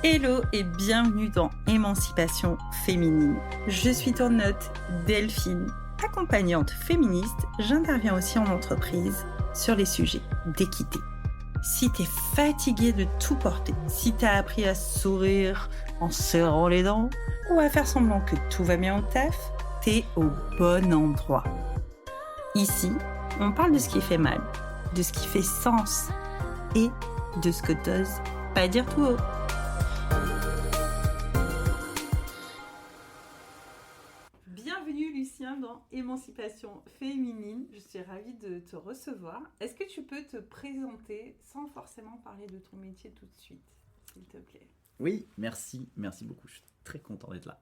Hello et bienvenue dans Émancipation féminine. Je suis ton hôte Delphine, accompagnante féministe. J'interviens aussi en entreprise sur les sujets d'équité. Si t'es fatigué de tout porter, si t'as appris à sourire en serrant les dents ou à faire semblant que tout va bien au taf, t'es au bon endroit. Ici, on parle de ce qui fait mal, de ce qui fait sens et de ce que t'oses pas dire tout haut. Bienvenue Lucien dans Émancipation féminine. Je suis ravie de te recevoir. Est-ce que tu peux te présenter sans forcément parler de ton métier tout de suite, s'il te plaît? Oui, merci beaucoup. Je suis très content d'être là.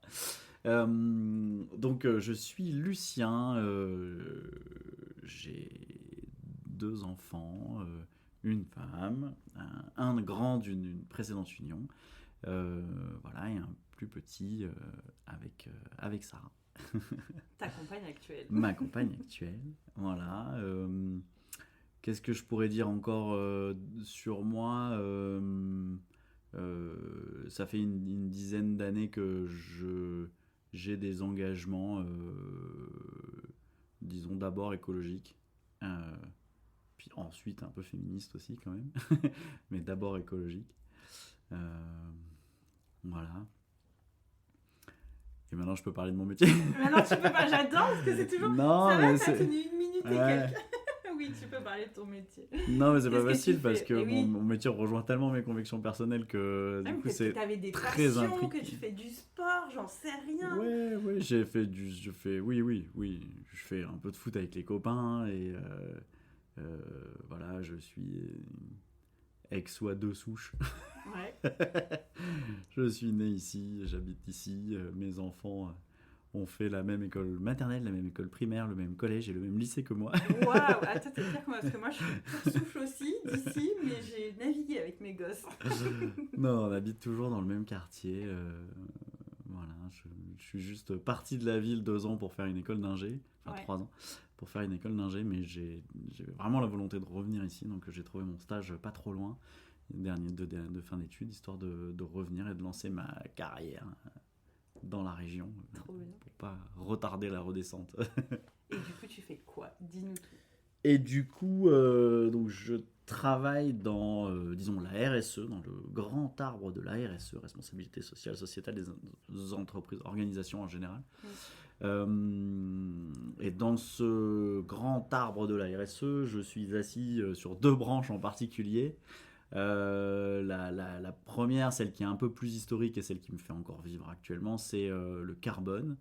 Je suis Lucien. J'ai 2 enfants, une femme, un grand d'une précédente union. Et un plus petit avec Sarah. Ta compagne actuelle. Ma compagne actuelle, voilà. Qu'est-ce que je pourrais dire encore sur moi ça fait une dizaine d'années que j'ai des engagements, disons d'abord écologiques, puis ensuite un peu féministes aussi quand même, mais d'abord écologiques. Voilà. Et maintenant, je peux parler de mon métier. Maintenant, tu peux pas. J'adore parce que c'est toujours. Non, ça mais va, t'as tenu 1 minute et ouais. quelques. Oui, tu peux parler de ton métier. Non, mais c'est Qu'est-ce pas que facile tu parce fais? que Eh oui. mon métier rejoint tellement mes convictions personnelles que du coup, Peut-être c'est que t'avais des très passions, impliqué. que tu fais du sport, j'en sais rien. Ouais, oui, oui. Je fais un peu de foot avec les copains et voilà, je suis ex-oie de souche. Ouais. Je suis né ici, j'habite ici, mes enfants ont fait la même école maternelle, la même école primaire, le même collège et le même lycée que moi. Waouh, attends, t'es pire que moi, parce que moi je suis pure souche aussi d'ici, mais j'ai navigué avec mes gosses. Non, on habite toujours dans le même quartier. Voilà, je suis juste parti de la ville 2 ans pour faire une école d'ingé, enfin Ouais. 3 ans pour faire une école d'ingé, mais j'ai vraiment la volonté de revenir ici, donc j'ai trouvé mon stage pas trop loin, dernier de fin d'études, histoire de revenir et de lancer ma carrière dans la région, Trop bien. pour pas retarder la redescente. Et du coup, tu fais quoi? Dis-nous tout. Et du coup, donc je travaille dans, disons, la RSE, dans le grand arbre de la RSE, responsabilité sociale, sociétale des entreprises, organisations en général. Et dans ce grand arbre de la RSE, je suis assis sur 2 branches en particulier. La première, celle qui est un peu plus historique et celle qui me fait encore vivre actuellement, c'est le carbone.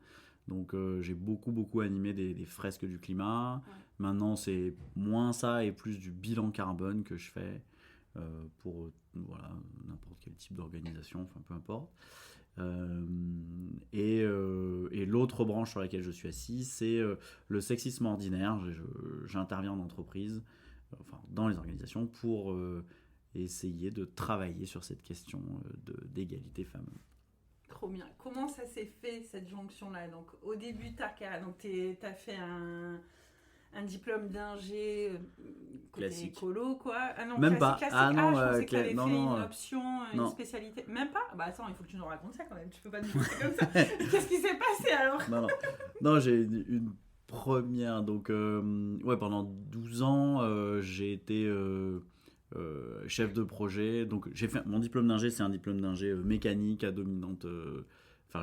Donc j'ai beaucoup animé des fresques du climat. Ouais. Maintenant c'est moins ça et plus du bilan carbone que je fais pour n'importe quel type d'organisation, enfin peu importe. Et l'autre branche sur laquelle je suis assis, c'est le sexisme ordinaire. J'interviens en entreprise, dans les organisations pour essayer de travailler sur cette question d'égalité femmes-hommes. Trop bien. Comment ça s'est fait cette jonction-là? Donc au début, t'as fait un diplôme d'ingé côté Classique. écolo, quoi. Ah non, Même pas. classique. Ah non, Je pensais que t'avais fait non, une option, une non. spécialité. Même pas? Bah attends, il faut que tu nous racontes ça quand même. Tu peux pas nous dire ça comme ça. Qu'est-ce qui s'est passé alors? Non, j'ai une première. Donc, pendant 12 ans, j'ai été chef de projet. Donc, j'ai fait mon diplôme d'ingé, c'est un diplôme d'ingé mécanique à dominante.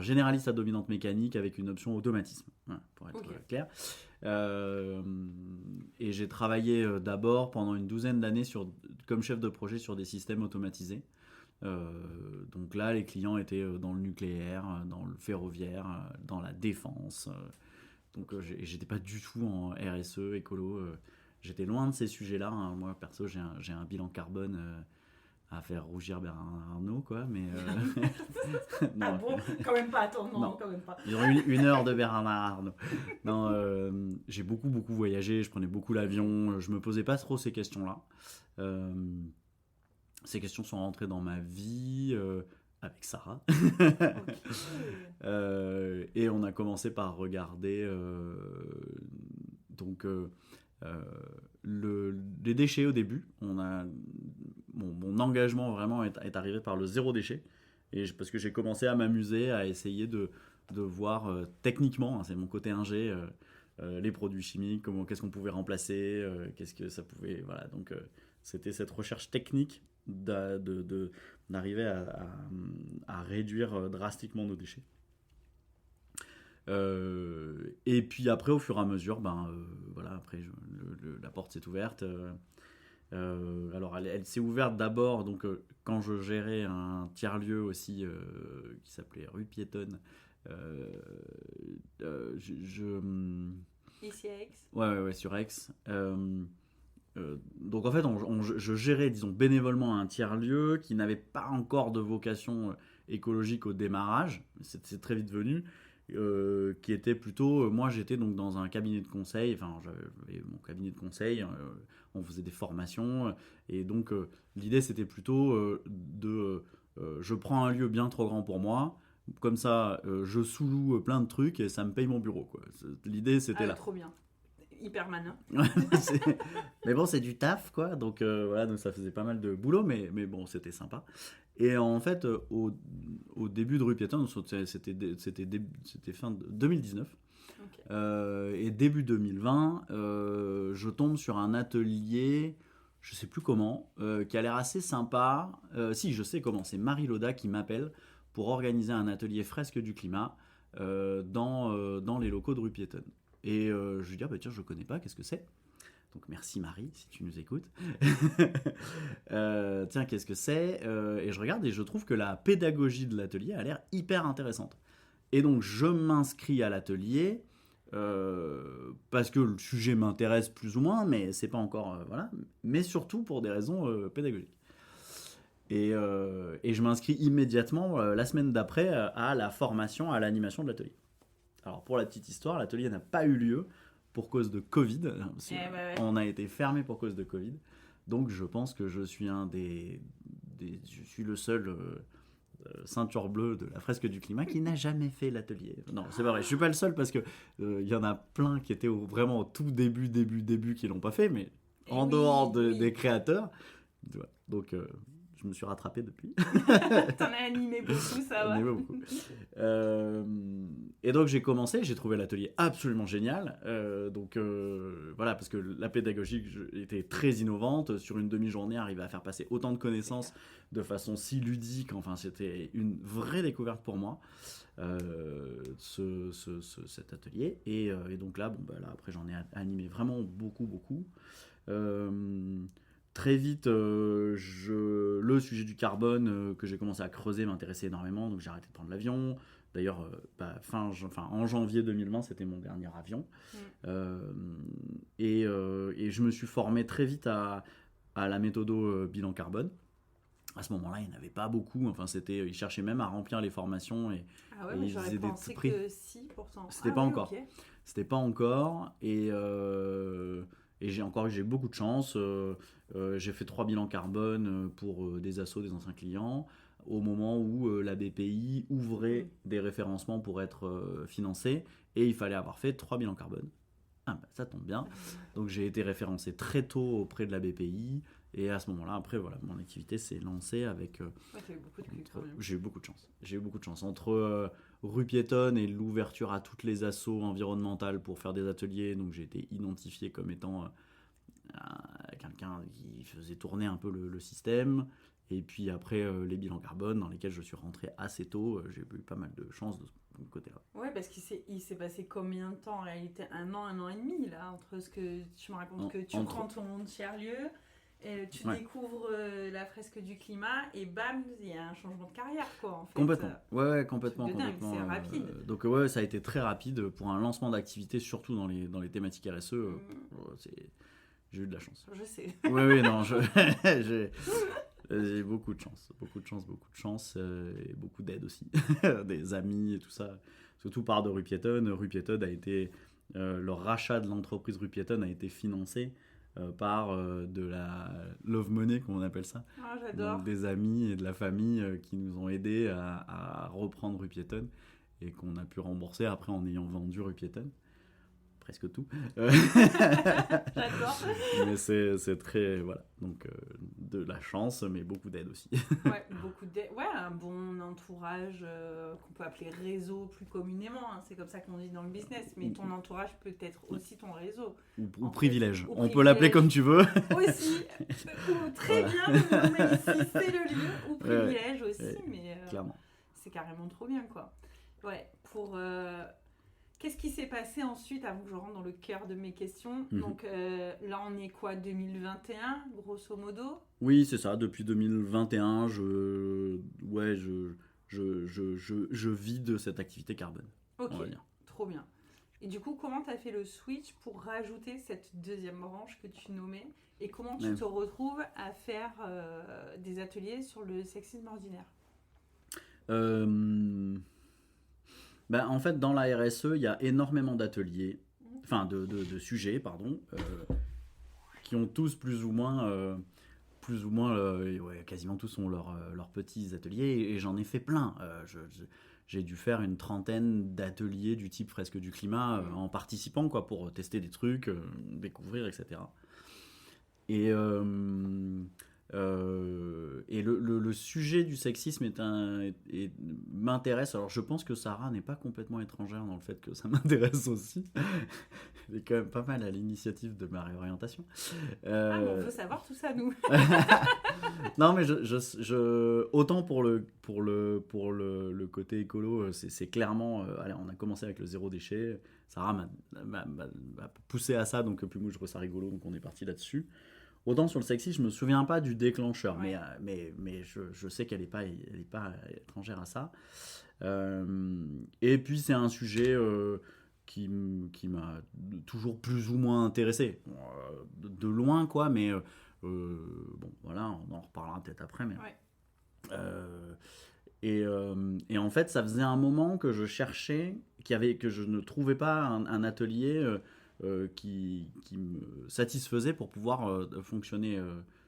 Généraliste à dominante mécanique avec une option automatisme, pour être clair. Et j'ai travaillé d'abord pendant une 12aine d'années comme chef de projet sur des systèmes automatisés. Donc là, les clients étaient dans le nucléaire, dans le ferroviaire, dans la défense. Donc j'étais pas du tout en RSE, écolo. J'étais loin de ces sujets-là. Moi, perso, j'ai un bilan carbone à faire rougir Bernard Arnault, quoi. Mais non. Ah bon? Quand même pas, attends, non. Quand même pas. Ils ont une heure de Bernard Arnault. Non, j'ai beaucoup voyagé, je prenais beaucoup l'avion, je me posais pas trop ces questions-là. Ces questions sont rentrées dans ma vie avec Sarah. Et on a commencé par regarder les déchets au début. Mon engagement vraiment est arrivé par le 0 déchet. parce que j'ai commencé à m'amuser, à essayer de voir techniquement, hein, c'est mon côté ingé, les produits chimiques, qu'est-ce qu'on pouvait remplacer, qu'est-ce que ça pouvait... Voilà, donc c'était cette recherche technique d'arriver à réduire drastiquement nos déchets. Et puis après, au fur et à mesure, voilà, après la porte s'est ouverte. Alors elle s'est ouverte d'abord donc quand je gérais un tiers-lieu aussi qui s'appelait Rue Piétonne. Ici à Aix. Ouais, sur Aix. Donc en fait, je gérais, disons, bénévolement un tiers-lieu qui n'avait pas encore de vocation écologique au démarrage. C'est très vite venu. Qui était plutôt... moi, j'étais donc dans un cabinet de conseil. Enfin, j'avais mon cabinet de conseil. On faisait des formations. Et donc, l'idée, c'était plutôt je prends un lieu bien trop grand pour moi. Comme ça, je sous-loue plein de trucs et ça me paye mon bureau, quoi. L'idée, c'était là. Trop bien. Hyper malin. Mais bon, c'est du taf, quoi. Donc, voilà, donc ça faisait pas mal de boulot. Mais bon, c'était sympa. Et en fait, au début de Rue Piétonne, c'était fin 2019. Okay. Et début 2020, je tombe sur un atelier, je sais plus comment, qui a l'air assez sympa. Si, je sais comment, c'est Marie Loda qui m'appelle pour organiser un atelier fresque du climat dans les locaux de Rue Piétonne. Et je lui dis, tiens, je connais pas, qu'est-ce que c'est ? Donc merci Marie, si tu nous écoutes. Tiens, qu'est-ce que c'est ? Et je regarde et je trouve que la pédagogie de l'atelier a l'air hyper intéressante. Et donc je m'inscris à l'atelier parce que le sujet m'intéresse plus ou moins, mais c'est pas encore... voilà. Mais surtout pour des raisons pédagogiques. Et je m'inscris immédiatement, la semaine d'après, à la formation, à l'animation de l'atelier. Alors pour la petite histoire, l'atelier n'a pas eu lieu pour cause de Covid. On a été fermé pour cause de Covid. Donc je pense que je suis je suis le seul ceinture bleue de la fresque du climat qui n'a jamais fait l'atelier. Non, c'est pas vrai. Je suis pas le seul parce que y en a plein qui étaient vraiment au tout début qui l'ont pas fait, mais en dehors des créateurs. Donc je me suis rattrapé depuis. T'en as animé beaucoup, ça va. Beaucoup. Et donc j'ai commencé, j'ai trouvé l'atelier absolument génial. Voilà, parce que la pédagogie était très innovante. Sur une demi-journée, arriver à faire passer autant de connaissances de façon si ludique. Enfin, c'était une vraie découverte pour moi, cet atelier. Et donc là, là, après j'en ai animé vraiment beaucoup. Très vite, le sujet du carbone que j'ai commencé à creuser m'intéressait énormément, donc j'ai arrêté de prendre l'avion. D'ailleurs, en janvier 2020, c'était mon dernier avion. Et je me suis formé très vite à la méthode bilan carbone. À ce moment-là, il n'y en avait pas beaucoup. Enfin, ils cherchaient même à remplir les formations. Ah ouais, mais j'aurais pensé que si, pourtant. C'était pas encore. Okay. C'était pas encore. Et j'ai beaucoup de chance. J'ai fait 3 bilans carbone pour des assos, des anciens clients, au moment où la BPI ouvrait des référencements pour être financé, et il fallait avoir fait 3 bilans carbone. Ça tombe bien. Donc j'ai été référencé très tôt auprès de la BPI, et à ce moment-là, après, voilà, mon activité s'est lancée avec... t'as eu beaucoup de cul, quand même. J'ai eu beaucoup de chance. Entre Rue Piétonne et l'ouverture à toutes les assos environnementales pour faire des ateliers, donc j'ai été identifié comme étant... quelqu'un qui faisait tourner un peu le système, et puis après les bilans carbone dans lesquels je suis rentré assez tôt, j'ai eu pas mal de chance de ce côté-là. Ouais, parce qu'il s'est passé combien de temps en réalité? Un an et demi là, entre ce que tu me racontes, que tu prends ton tiers-lieu, et tu découvres la fresque du climat, et bam, il y a un changement de carrière, quoi, en fait. Complètement. Complètement. C'est rapide. Donc ça a été très rapide pour un lancement d'activité, surtout dans les thématiques RSE. J'ai eu de la chance. Je sais. Oui, non, j'ai beaucoup de chance, et beaucoup d'aide aussi, des amis et tout ça. Surtout par de Rue Piétonne. Rue Piétonne a été, le rachat de l'entreprise Rue Piétonne a été financé par de la love money, comme on appelle ça. Ah, j'adore. Donc, des amis et de la famille qui nous ont aidés à reprendre Rue Piétonne, et qu'on a pu rembourser après en ayant vendu Rue Piétonne. Presque tout. J'adore. Mais c'est très... Voilà. Donc, de la chance, mais beaucoup d'aide aussi. Ouais, beaucoup d'aide. Ouais, un bon entourage qu'on peut appeler réseau plus communément. Hein. C'est comme ça qu'on dit dans le business. Mais ton entourage peut être aussi ton réseau. Ou privilège. On peut l'appeler comme tu veux. Aussi. Très bien de nommer ici, c'est le lieu. Ou privilège aussi. Mais clairement. C'est carrément trop bien, quoi. Ouais, pour... Qu'est-ce qui s'est passé ensuite, avant que je rentre dans le cœur de mes questions? Donc là, on est quoi, 2021, grosso modo? Oui, c'est ça. Depuis 2021, je vis de cette activité carbone. Ok, on va dire. trop bien. Et du coup, comment tu as fait le switch pour rajouter cette deuxième branche que tu nommais? Et comment tu te retrouves à faire des ateliers sur le sexisme ordinaire? En fait, dans la RSE, il y a énormément d'ateliers, enfin de sujets, pardon, qui ont tous plus ou moins, quasiment tous ont leurs petits ateliers, et j'en ai fait plein. J'ai dû faire une trentaine d'ateliers du type fresque du climat en participant, quoi, pour tester des trucs, découvrir, etc. Et le sujet du sexisme m'intéresse. Alors je pense que Sarah n'est pas complètement étrangère dans le fait que ça m'intéresse aussi. Elle est quand même pas mal à l'initiative de ma réorientation. On veut savoir tout ça, nous. Non, mais autant pour le côté écolo, c'est clairement... allez, on a commencé avec le zéro déchet. Sarah m'a poussé à ça, donc puis moi je trouve ça rigolo, donc on est parti là-dessus. Autant sur le sexisme, je me souviens pas du déclencheur, mais je sais qu'elle est pas étrangère à ça. Et puis c'est un sujet qui m'a toujours plus ou moins intéressé, de loin, quoi, mais bon, voilà, on en reparlera peut-être après, mais... Et en fait, ça faisait un moment que je cherchais, que je ne trouvais pas un atelier qui me satisfaisait pour pouvoir fonctionner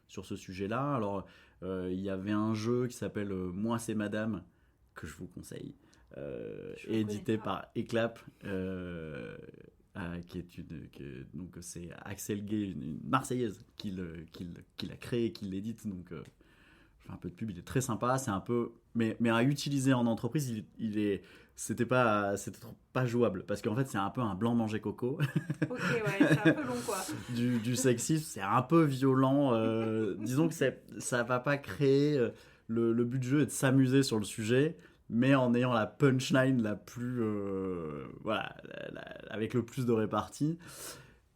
sur ce sujet-là. Alors, il y avait un jeu qui s'appelle Moi c'est Madame, que je vous conseille, édité par Eclap, donc c'est Axel Gay, une Marseillaise, qui l'a créé, qui l'édite, donc je fais un peu de pub, il est très sympa, c'est un peu... Mais à utiliser en entreprise, c'était pas jouable, parce qu'en fait c'est un peu un blanc manger coco. Ok, ouais, c'est un peu long, quoi. du sexisme, c'est un peu violent. Disons que ça va pas créer... le but du jeu est de s'amuser sur le sujet, mais en ayant la punchline la plus... avec le plus de répartie.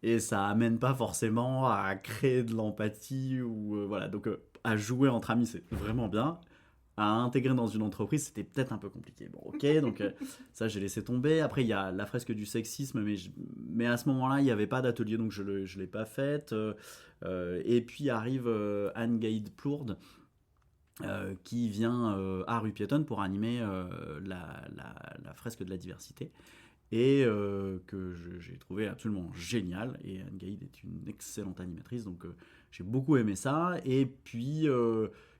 Et ça amène pas forcément à créer de l'empathie, ou voilà. Donc à jouer entre amis, c'est vraiment bien. À intégrer dans une entreprise, c'était peut-être un peu compliqué. Bon, ok, donc ça, j'ai laissé tomber. Après, il y a la fresque du sexisme, mais à ce moment-là, il n'y avait pas d'atelier, donc je ne l'ai pas faite. Et puis arrive Anne-Gaïde Plourde, qui vient à Rue Piétonne pour animer la fresque de la diversité. Et que j'ai trouvé absolument génial. Et Anne-Gaïde est une excellente animatrice, donc j'ai beaucoup aimé ça. Et puis...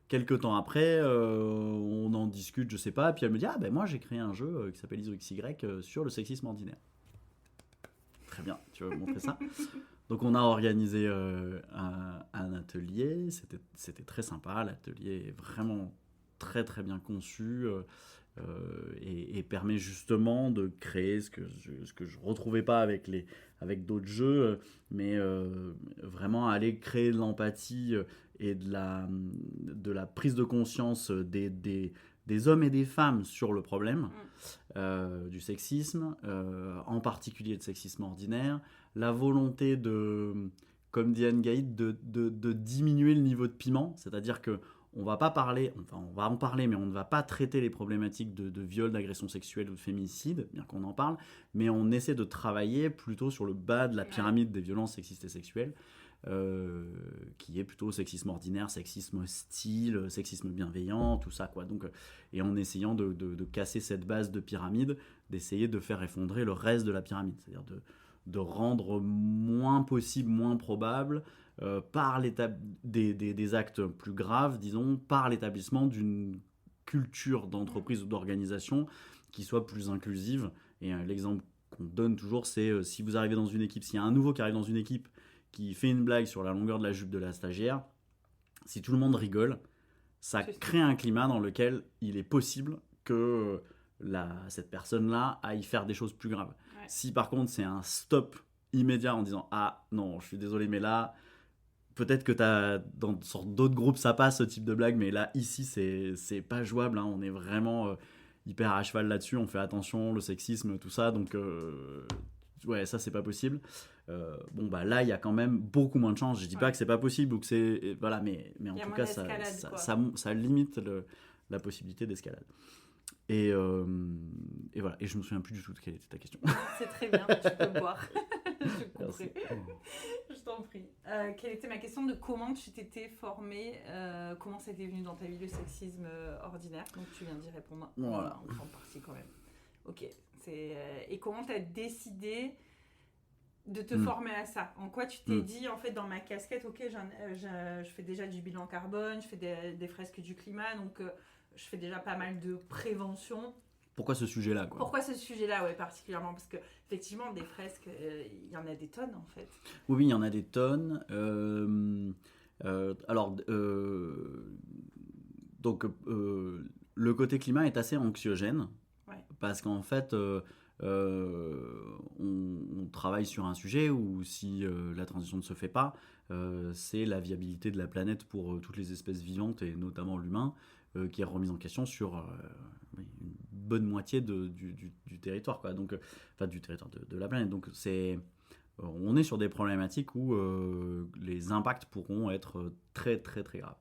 quelques temps après, on en discute, je sais pas, et puis elle me dit moi j'ai créé un jeu qui s'appelle ISOXY sur le sexisme ordinaire. Très bien, tu vas me montrer ça. Donc on a organisé un atelier, c'était très sympa, l'atelier est vraiment très très bien conçu et permet justement de créer ce que je retrouvais pas avec d'autres jeux, mais vraiment aller créer de l'empathie et de la prise de conscience des hommes et des femmes sur le problème du sexisme, en particulier de sexisme ordinaire, la volonté comme dit Anne-Gaïde, de diminuer le niveau de piment, c'est-à-dire que on va pas parler, enfin on va en parler, mais on ne va pas traiter les problématiques de viol, d'agression sexuelle ou de féminicide, bien qu'on en parle, mais on essaie de travailler plutôt sur le bas de la pyramide des violences sexistes et sexuelles, qui est plutôt sexisme ordinaire, sexisme hostile, sexisme bienveillant, tout ça, quoi. Donc, et en essayant de casser cette base de pyramide, d'essayer de faire effondrer le reste de la pyramide, c'est-à-dire de rendre moins possible, moins probable, par des actes plus graves, disons, par l'établissement d'une culture d'entreprise ou d'organisation qui soit plus inclusive. Et l'exemple qu'on donne toujours, c'est si vous arrivez dans une équipe, s'il y a un nouveau qui arrive dans une équipe qui fait une blague sur la longueur de la jupe de la stagiaire, si tout le monde rigole, ça crée un climat dans lequel il est possible que cette personne-là aille faire des choses plus graves. Ouais. Si par contre c'est un stop immédiat en disant « Ah non, je suis désolé, mais là, peut-être que sur d'autres groupes ça passe ce type de blague, mais là, ici, c'est pas jouable, hein, on est vraiment hyper à cheval là-dessus, on fait attention, le sexisme, tout ça, donc ouais, ça c'est pas possible. » Bon bah là il y a quand même beaucoup moins de chance. Je dis pas que c'est pas possible ou que c'est voilà, mais en tout cas ça limite la possibilité d'escalade. Et voilà. Et je me souviens plus du tout de quelle était ta question. C'est très bien, tu peux boire. Je t'en prie. Quelle était ma question de comment tu t'étais formée, comment ça t'est venu dans ta vie le sexisme ordinaire? Donc tu viens d'y répondre. Voilà. En grande partie quand même. Ok. Et comment tu as décidé de te former à ça? En quoi tu t'es dit, en fait, dans ma casquette, ok, je fais déjà du bilan carbone, je fais des fresques du climat, donc je fais déjà pas mal de prévention. Pourquoi ce sujet-là, quoi? Pourquoi ce sujet-là, ouais, particulièrement? Parce que effectivement, des fresques, il y en a des tonnes, en fait. Oui, il y en a des tonnes. Donc, le côté climat est assez anxiogène, parce qu'en fait, on travaille sur un sujet où si la transition ne se fait pas, c'est la viabilité de la planète pour toutes les espèces vivantes et notamment l'humain qui est remise en question sur une bonne moitié du territoire, quoi. Donc, enfin du territoire de la planète. Donc on est sur des problématiques où les impacts pourront être très très très graves.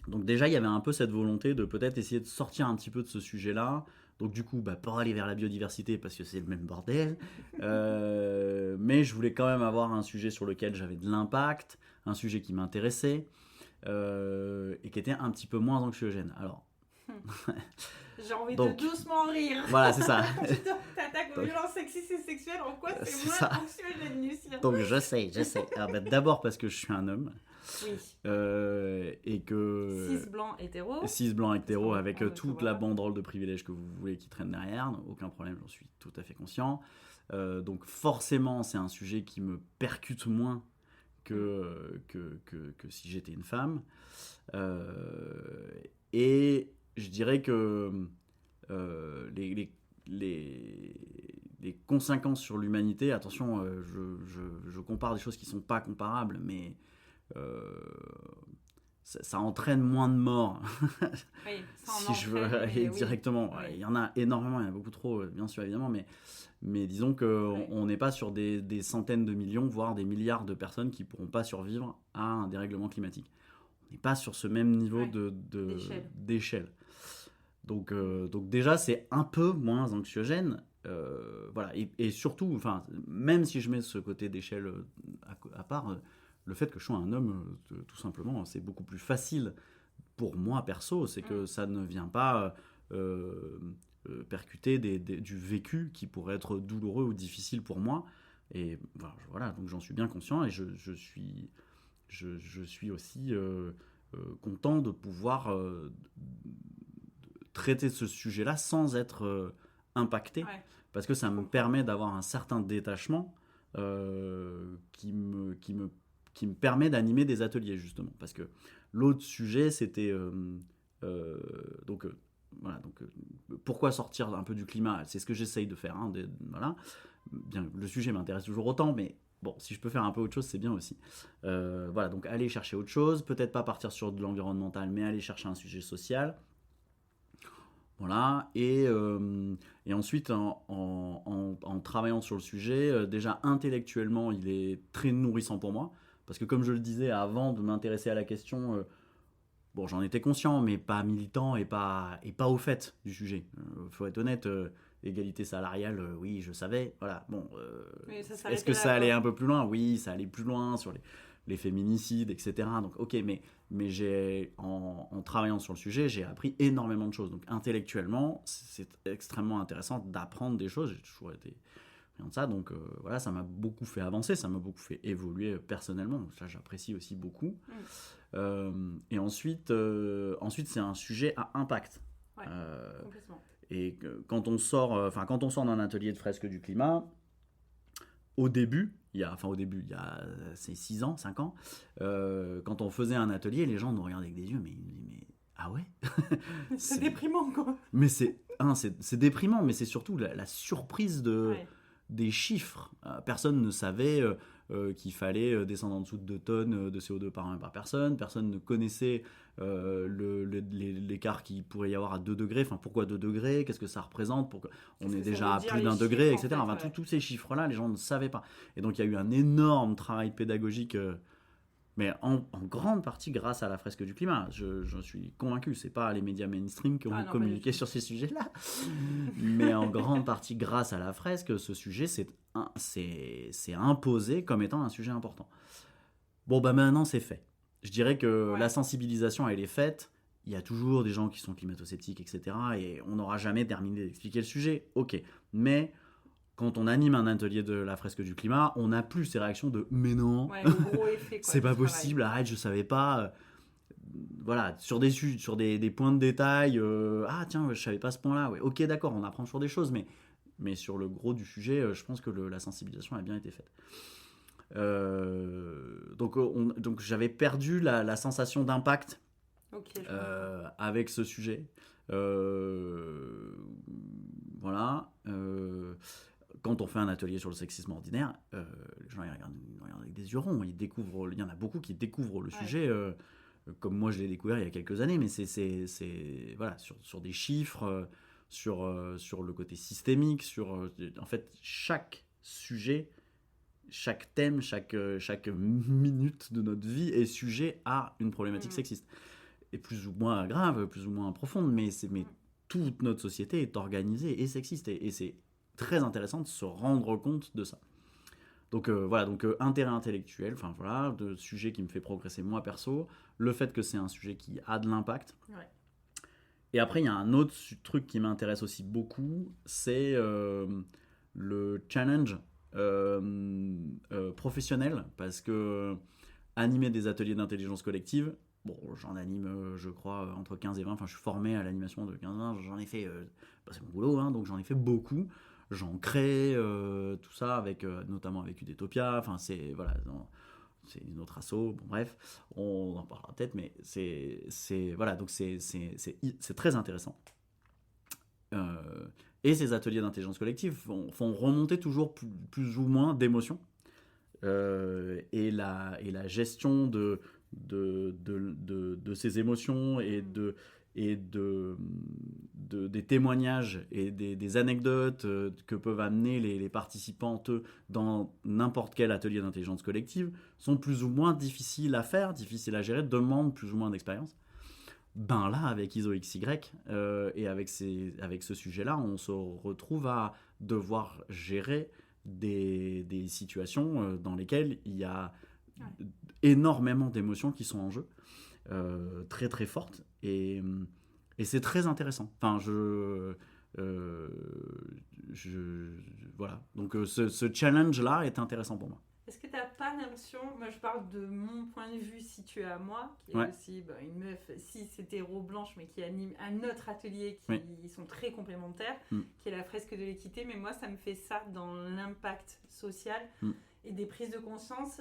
Donc déjà il y avait un peu cette volonté de peut-être essayer de sortir un petit peu de ce sujet-là. Donc du coup, pour aller vers la biodiversité, parce que c'est le même bordel, mais je voulais quand même avoir un sujet sur lequel j'avais de l'impact, un sujet qui m'intéressait, et qui était un petit peu moins anxiogène. Alors, j'ai envie de doucement rire. Voilà, c'est ça. Tu t'attaques aux violences sexistes et sexuelles, en quoi c'est moins anxiogène, Lucien? Donc j'essaie. Alors, d'abord parce que je suis un homme. Oui. Et que... Cis blanc hétéro avec toute la banderole de privilèges que vous voulez qui traîne derrière, aucun problème, j'en suis tout à fait conscient. Donc forcément c'est un sujet qui me percute moins que si j'étais une femme. Et je dirais que les conséquences sur l'humanité, attention, je compare des choses qui ne sont pas comparables, mais ça entraîne moins de morts. Oui, si je veux aller directement. Oui. Il y en a énormément, il y en a beaucoup trop, bien sûr, évidemment, mais disons qu'on n'est pas sur des centaines de millions, voire des milliards de personnes qui ne pourront pas survivre à un dérèglement climatique. On n'est pas sur ce même niveau d'échelle. Donc déjà, c'est un peu moins anxiogène. Voilà. Et surtout, même si je mets ce côté d'échelle à part, le fait que je sois un homme, tout simplement, c'est beaucoup plus facile pour moi perso. C'est que ça ne vient pas percuter du vécu qui pourrait être douloureux ou difficile pour moi. Et voilà, donc j'en suis bien conscient et je suis aussi content de pouvoir traiter ce sujet-là sans être impacté, parce que ça me permet d'avoir un certain détachement qui me permet d'animer des ateliers, justement. Parce que l'autre sujet, c'était pourquoi sortir un peu du climat? C'est ce que j'essaye de faire. Voilà. Bien, le sujet m'intéresse toujours autant, mais bon, si je peux faire un peu autre chose, c'est bien aussi. Voilà, donc aller chercher autre chose, peut-être pas partir sur de l'environnemental, mais aller chercher un sujet social. Voilà, et ensuite, en travaillant sur le sujet, déjà intellectuellement, il est très nourrissant pour moi, parce que comme je le disais avant de m'intéresser à la question, j'en étais conscient, mais pas militant et pas au fait du sujet. Faut être honnête, égalité salariale, oui, je savais. Voilà, bon, est-ce que ça allait un peu plus loin? Oui, ça allait plus loin sur les féminicides, etc. Donc, ok, mais en travaillant sur le sujet, j'ai appris énormément de choses. Donc, intellectuellement, c'est extrêmement intéressant d'apprendre des choses. J'ai toujours été de ça. Donc, voilà, ça m'a beaucoup fait avancer, ça m'a beaucoup fait évoluer personnellement. Donc, ça, j'apprécie aussi beaucoup. Et ensuite, c'est un sujet à impact. Ouais, complètement. Et quand on sort d'un atelier de fresque du climat, au début, il y a c'est 6 ans, 5 ans, quand on faisait un atelier, les gens nous regardaient avec des yeux, mais ah ouais. C'est déprimant, quoi. Mais c'est déprimant, mais c'est surtout la surprise des chiffres. Personne ne savait qu'il fallait descendre en dessous de 2 tonnes de CO2 par personne. Personne ne connaissait l'écart qu'il pourrait y avoir à 2 degrés. Enfin, pourquoi 2 degrés? Qu'est-ce que ça représente? On est déjà à plus d'1 degré, etc. Tous ces chiffres-là, les gens ne savaient pas. Et donc, il y a eu un énorme travail pédagogique, mais en grande partie grâce à la fresque du climat. Je suis convaincu, c'est pas les médias mainstream qui ont communiqué sur ces sujets-là, mais en grande partie grâce à la fresque, ce sujet s'est imposé comme étant un sujet important. Bon, maintenant c'est fait. Je dirais que la sensibilisation, elle est faite. Il y a toujours des gens qui sont climato-sceptiques, etc. Et on n'aura jamais terminé d'expliquer le sujet. Ok, mais quand on anime un atelier de la fresque du climat, on n'a plus ces réactions de « mais non, gros effet, c'est pas possible, arrête, je savais pas ». Voilà, sur des points de détail, ah tiens, je savais pas ce point-là, ouais, ok d'accord, on apprend toujours des choses, mais sur le gros du sujet, je pense que la sensibilisation a bien été faite. Donc j'avais perdu la sensation d'impact avec ce sujet. Voilà. Quand on fait un atelier sur le sexisme ordinaire, les gens ils regardent avec des yeux ronds. Il y en a beaucoup qui découvrent le sujet, comme moi je l'ai découvert il y a quelques années, mais c'est voilà, sur des chiffres, sur le côté systémique, en fait chaque sujet, chaque thème, chaque minute de notre vie est sujet à une problématique sexiste. Et plus ou moins grave, plus ou moins profonde, mais toute notre société est organisée et sexiste. Et c'est très intéressant de se rendre compte de ça. Donc voilà, intérêt intellectuel, enfin voilà, de sujet qui me fait progresser moi perso, le fait que c'est un sujet qui a de l'impact. Ouais. Et après, il y a un autre truc qui m'intéresse aussi beaucoup, c'est le challenge professionnel, parce que animer des ateliers d'intelligence collective, bon, j'en anime, je crois, entre 15 et 20, enfin je suis formé à l'animation de 15-20, j'en ai fait, c'est mon boulot, hein, donc j'en ai fait beaucoup. J'en crée, tout ça, notamment avec Udetopia, enfin c'est une autre asso, bon bref, on en parlera peut-être, mais voilà, donc c'est très intéressant. Et ces ateliers d'intelligence collective font remonter toujours plus ou moins d'émotions, et la gestion de ces émotions et des témoignages et des anecdotes que peuvent amener les participantes dans n'importe quel atelier d'intelligence collective sont plus ou moins difficiles à faire, difficiles à gérer, demandent plus ou moins d'expérience. Ben là, avec ISO-XY et avec ce sujet-là, on se retrouve à devoir gérer des situations dans lesquelles il y a énormément d'émotions qui sont en jeu, très très fortes, et c'est très intéressant. Enfin, voilà. Donc ce challenge-là est intéressant pour moi. Est-ce que tu n'as pas l'impression, moi je parle de mon point de vue situé à moi, qui est aussi une meuf cis hétéro-blanche, mais qui anime un autre atelier qui sont très complémentaires, qui est la fresque de l'équité, mais moi ça me fait ça dans l'impact social et des prises de conscience.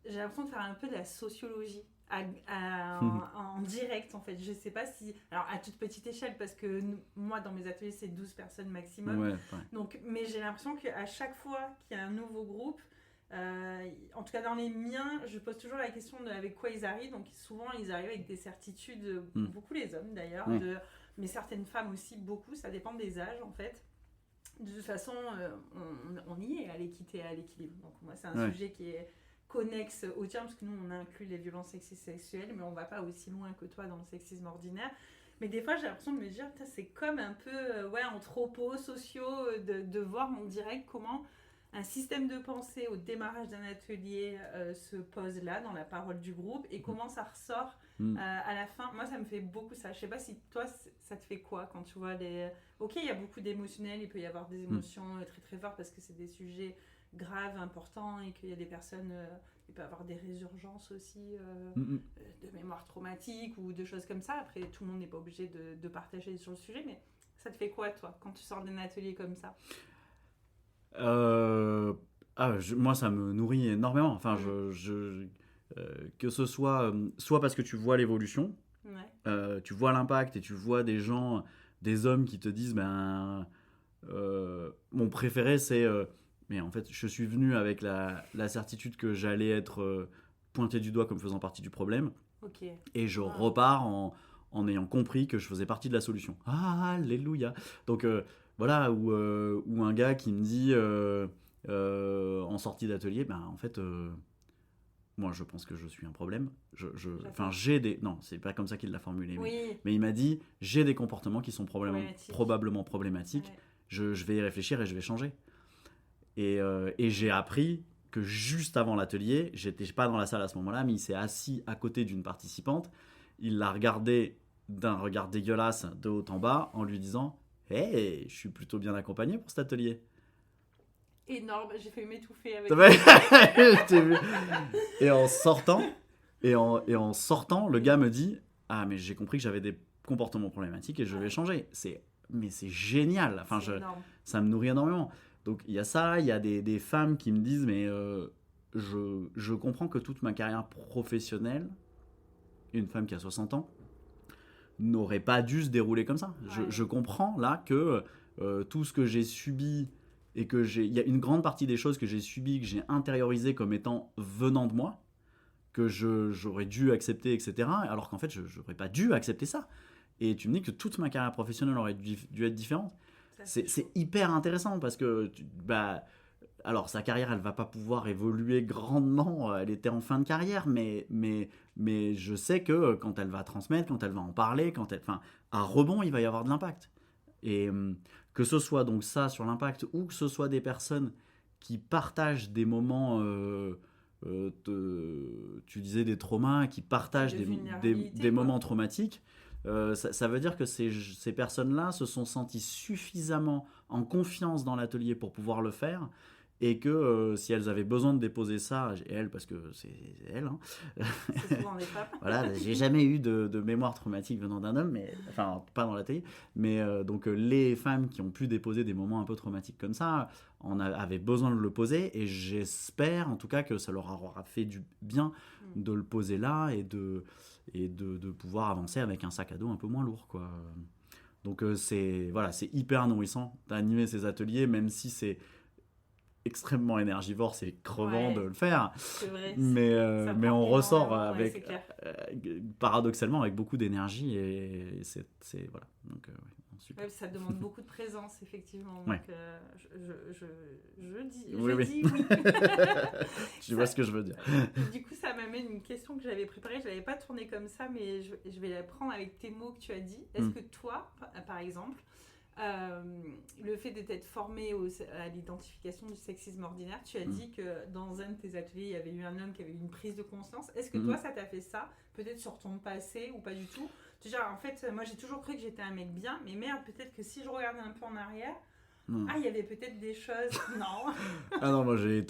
J'ai l'impression de faire un peu de la sociologie en direct en fait. Je sais pas si, alors à toute petite échelle, parce que moi dans mes ateliers c'est 12 personnes maximum, donc, mais j'ai l'impression qu'à chaque fois qu'il y a un nouveau groupe, en tout cas dans les miens, je pose toujours la question de avec quoi ils arrivent. Donc souvent ils arrivent avec des certitudes, beaucoup les hommes d'ailleurs, mais certaines femmes aussi, beaucoup, ça dépend des âges en fait. De toute façon on y est à l'équité et à l'équilibre, donc moi c'est un sujet qui est connexe au tien, parce que nous on inclut les violences sexistes sexuelles, mais on va pas aussi loin que toi dans le sexisme ordinaire. Mais des fois j'ai l'impression de me dire, c'est comme un peu anthropo-sociaux, de voir en direct comment un système de pensée au démarrage d'un atelier se pose là dans la parole du groupe, et comment ça ressort à la fin. Moi ça me fait beaucoup ça. Je sais pas si toi ça te fait quoi quand tu vois ok, il y a beaucoup d'émotionnel, il peut y avoir des émotions très très fortes parce que c'est des sujets graves, importants, et qu'il y a des personnes, il peut y avoir des résurgences aussi de mémoire traumatique ou de choses comme ça. Après tout le monde n'est pas obligé de partager sur le sujet, mais ça te fait quoi toi quand tu sors d'un atelier comme ça? Moi, ça me nourrit énormément. Enfin, que ce soit parce que tu vois l'évolution, tu vois l'impact et tu vois des hommes qui te disent mon préféré c'est mais en fait je suis venu avec la certitude que j'allais être pointé du doigt comme faisant partie du problème, et je repars en ayant compris que je faisais partie de la solution. Alléluia. Donc voilà, ou un gars qui me dit en sortie d'atelier, en fait moi je pense que je suis un problème. J'ai des... Non, c'est pas comme ça qu'il l'a formulé, mais il m'a dit j'ai des comportements qui sont probablement problématiques. Je vais y réfléchir et je vais changer. Et j'ai appris que juste avant l'atelier, j'étais pas dans la salle à ce moment-là, mais il s'est assis à côté d'une participante. Il l'a regardée d'un regard dégueulasse de haut en bas en lui disant « Hey, je suis plutôt bien accompagné pour cet atelier. » Énorme, j'ai failli m'étouffer avec et en sortant, le gars me dit « Ah, mais j'ai compris que j'avais des comportements problématiques et je vais changer. » Mais c'est génial. Enfin, ça me nourrit énormément. Donc il y a ça, il y a des femmes qui me disent mais je comprends que toute ma carrière professionnelle, une femme qui a 60 ans, n'aurait pas dû se dérouler comme ça. Je comprends là que tout ce que j'ai subi et il y a une grande partie des choses que j'ai subies, que j'ai intériorisées comme étant venant de moi, que j'aurais dû accepter, etc. Alors qu'en fait, je n'aurais pas dû accepter ça. Et tu me dis que toute ma carrière professionnelle aurait dû être différente. C'est hyper intéressant parce que alors sa carrière elle va pas pouvoir évoluer grandement, elle était en fin de carrière, mais je sais que quand elle va transmettre, quand elle va en parler, à rebond il va y avoir de l'impact. Et que ce soit donc ça sur l'impact, ou que ce soit des personnes qui partagent des moments tu disais des traumas, qui partagent des moments traumatiques. Ça veut dire que ces personnes-là se sont senties suffisamment en confiance dans l'atelier pour pouvoir le faire, et que si elles avaient besoin de déposer ça, et elles, parce que c'est elles, c'est souvent des femmes. Voilà, j'ai jamais eu de mémoire traumatique venant d'un homme, enfin pas dans l'atelier, mais donc les femmes qui ont pu déposer des moments un peu traumatiques comme ça avaient besoin de le poser, et j'espère en tout cas que ça leur aura fait du bien de le poser là, et de pouvoir avancer avec un sac à dos un peu moins lourd, quoi. Donc c'est hyper nourrissant d'animer ces ateliers, même si c'est extrêmement énergivore, c'est crevant de le faire. C'est vrai, mais on ressort avec paradoxalement avec beaucoup d'énergie, et c'est voilà. Donc super. Ça demande beaucoup de présence, effectivement. Donc je dis oui. oui. Tu vois ce que je veux dire. Du coup, ça m'amène une question que j'avais préparée. Je l'avais pas tournée comme ça, mais je vais la prendre avec tes mots que tu as dit. Est-ce que toi, par exemple, le fait d'être formé à l'identification du sexisme ordinaire, tu as dit que dans un de tes ateliers, il y avait eu un homme qui avait eu une prise de conscience. Est-ce que toi, ça t'a fait ça, peut-être sur ton passé ou pas du tout? Déjà, en fait, moi, j'ai toujours cru que j'étais un mec bien, mais merde, peut-être que si je regardais un peu en arrière, il y avait peut-être des choses. Non. Non, moi j'ai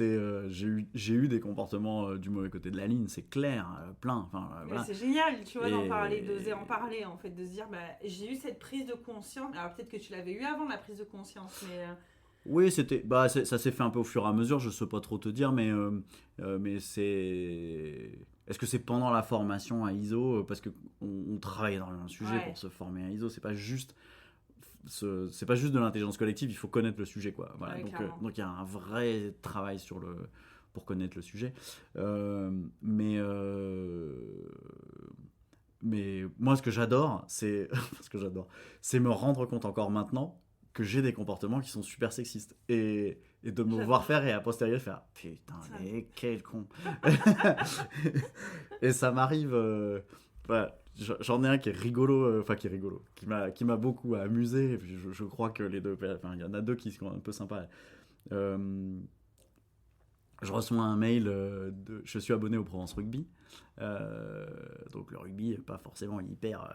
eu des comportements du mauvais côté de la ligne, c'est clair, plein. Voilà. C'est génial, tu vois, d'en parler, d'oser en parler, en fait, de se dire, j'ai eu cette prise de conscience. Alors peut-être que tu l'avais eu avant la prise de conscience, mais. Oui, ça s'est fait un peu au fur et à mesure, je sais pas trop te dire, mais c'est. Est-ce que c'est pendant la formation à ISO, parce qu'on travaille énormément le sujet pour se former à ISO, c'est pas juste de l'intelligence collective, il faut connaître le sujet, quoi. Voilà. Donc il y a un vrai travail pour connaître le sujet. Mais moi ce que j'adore, c'est me rendre compte encore maintenant que j'ai des comportements qui sont super sexistes, et de me voir faire, et a posteriori faire putain mais quel con. Et ça m'arrive j'en ai un qui est rigolo, qui m'a beaucoup amusé, et puis je crois que les deux, il y en a deux qui sont un peu sympas. Je reçois un mail je suis abonné au Provence Rugby, donc le rugby est pas forcément hyper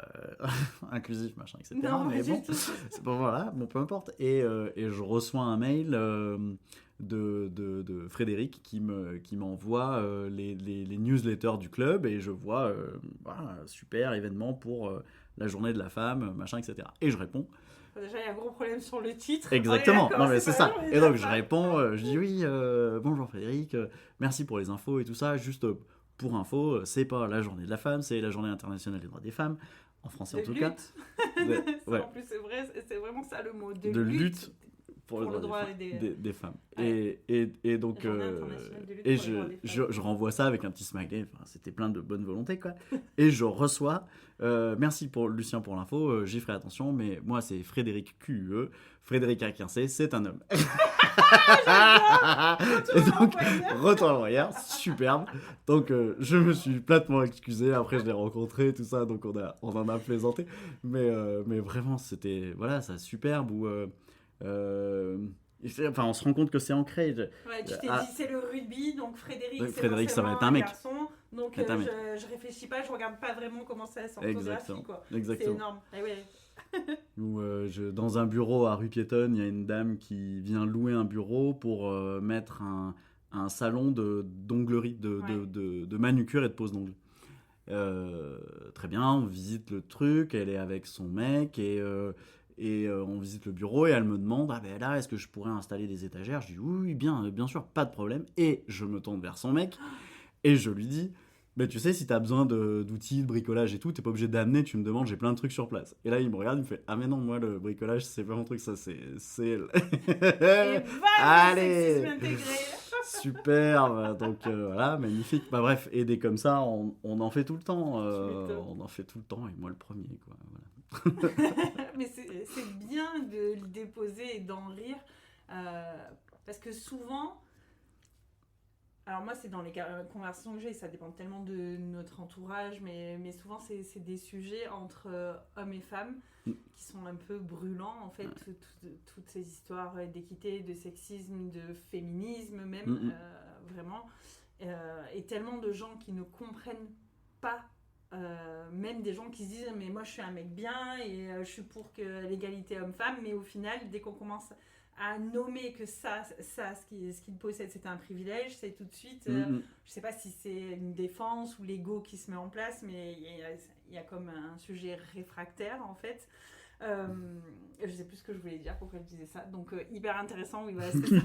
inclusif, machin, etc. Non, mais bon, voilà, peu importe. Et je reçois un mail de Frédéric qui m'envoie les newsletters du club, et je vois super événement pour la journée de la femme, machin, etc. Et je réponds, Déjà, il y a un gros problème sur le titre. Exactement, non mais c'est ça. Et donc je réponds, je dis oui, bonjour Frédéric, merci pour les infos et tout ça. Juste pour info, c'est pas la journée de la femme, c'est la journée internationale des droits des femmes, en français en tout cas. Ouais. En plus, c'est vrai, c'est vraiment ça le mot, de lutte pour le droit des femmes. Ouais. Et donc, et je renvoie ça avec un petit smiley, enfin, c'était plein de bonne volonté, quoi. Et je reçois, merci Lucien pour l'info, j'y ferai attention, mais moi c'est Frédéric QUE, Frédéric Aquincé, c'est un homme. Retour à l'envoyeur, superbe. Donc je me suis platement excusé, après je l'ai rencontré, tout ça, donc on en a plaisanté. Mais vraiment, c'était, voilà, ça superbe, où... enfin, on se rend compte que c'est ancré. Ouais, tu t'es dit c'est le rugby, donc Frédéric ça va être un mec. Garçon, donc je réfléchis pas, je regarde pas vraiment comment ça s'orthographie, quoi. C'est énorme. Et ouais. Où, dans un bureau à rue piétonne, il y a une dame qui vient louer un bureau pour mettre un salon d'onglerie, de manucure et de pose d'ongles. Très bien, on visite le truc, elle est avec son mec et on visite le bureau et elle me demande là, est-ce que je pourrais installer des étagères? Je dis oui, bien sûr, pas de problème. Et je me tourne vers son mec et je lui dis tu sais, si t'as besoin d'outils, de bricolage et tout, t'es pas obligé d'amener, tu me demandes, j'ai plein de trucs sur place. Et là, il me regarde, il me fait mais non, moi, le bricolage, c'est pas mon truc, ça, c'est elle. Allez, superbe. Donc voilà, magnifique. Bref, aider comme ça, on en fait tout le temps. On en fait tout le temps, et moi le premier, quoi. Voilà. Mais c'est bien de le déposer et d'en rire, parce que souvent... Alors moi, c'est dans les conversations que j'ai, ça dépend tellement de notre entourage, mais souvent, c'est des sujets entre hommes et femmes qui sont un peu brûlants, en fait, toutes ces histoires d'équité, de sexisme, de féminisme même, vraiment. Et tellement de gens qui ne comprennent pas, même des gens qui se disent « mais moi, je suis un mec bien et je suis pour que l'égalité homme-femme », mais au final, dès qu'on commence... à nommer que ce qu'il possède, c'est un privilège, c'est tout de suite, je sais pas si c'est une défense ou l'ego qui se met en place, mais il y a comme un sujet réfractaire, en fait. Je sais plus ce que je voulais dire, pourquoi je disais ça. Donc, hyper intéressant, oui, voilà, c'est ça.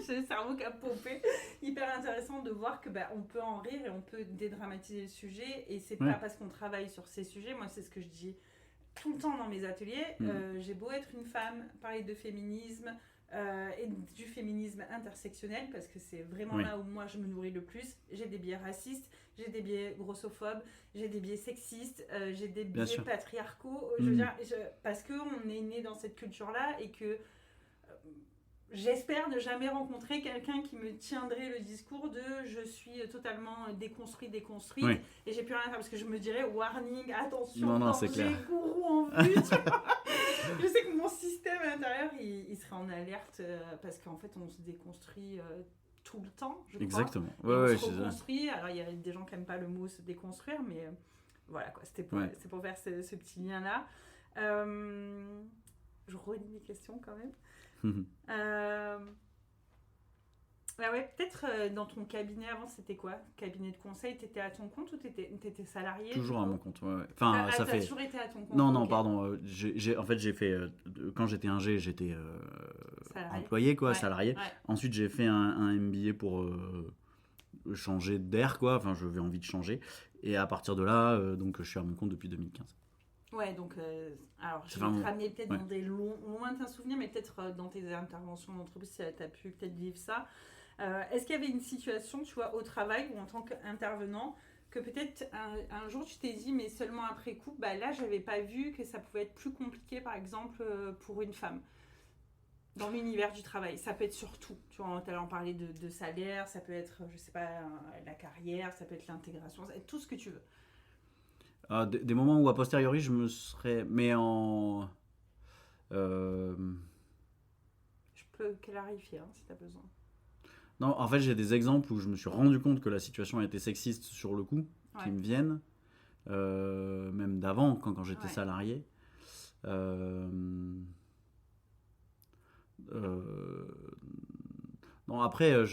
J'ai le cerveau qui a popé. Hyper intéressant de voir que on peut en rire et on peut dédramatiser le sujet, et c'est pas parce qu'on travaille sur ces sujets, moi, c'est ce que je dis tout le temps dans mes ateliers, j'ai beau être une femme, parler de féminisme et du féminisme intersectionnel, parce que c'est vraiment là où moi je me nourris le plus. J'ai des biais racistes, j'ai des biais grossophobes, j'ai des biais sexistes, j'ai des biais patriarcaux, je veux dire, parce qu'on est né dans cette culture-là et que j'espère ne jamais rencontrer quelqu'un qui me tiendrait le discours de je suis totalement déconstruite et j'ai plus rien à faire, parce que je me dirais warning, attention, danger, gourou en vue. Je sais que mon système intérieur il serait en alerte, parce qu'en fait on se déconstruit tout le temps, je crois. Exactement. On se reconstruit. Alors il y a des gens qui n'aiment pas le mot se déconstruire, mais voilà quoi, c'est pour faire ce petit lien là. Je relis mes questions quand même. Peut-être dans ton cabinet avant, c'était quoi? Cabinet de conseil, t'étais à ton compte ou t'étais salarié? Toujours à mon compte, Enfin, ça fait... toujours été à ton compte? Non, pardon. En fait, j'ai fait... quand j'étais ingé, j'étais employé, quoi, salarié. Ouais. Ensuite, j'ai fait un MBA pour changer d'air, quoi. Enfin, j'avais envie de changer. Et à partir de là, donc, je suis à mon compte depuis 2015. Ouais, donc, alors je vais te ramener peut-être dans des lointains souvenirs, mais peut-être dans tes interventions d'entreprise, si tu as pu peut-être vivre ça. Est-ce qu'il y avait une situation, tu vois, au travail ou en tant qu'intervenant, que peut-être un jour tu t'es dit, mais seulement après coup, là, j'avais pas vu que ça pouvait être plus compliqué, par exemple, pour une femme dans l'univers du travail? Ça peut être sur tout, tu vois, tu allais en parler de salaire, ça peut être, je sais pas, la carrière, ça peut être l'intégration, ça peut être tout ce que tu veux. Des moments où a posteriori je me serais... Mais en... Je peux clarifier si tu as besoin. Non, en fait j'ai des exemples où je me suis rendu compte que la situation était sexiste sur le coup, qui me viennent, même d'avant, quand j'étais salarié. Non, après,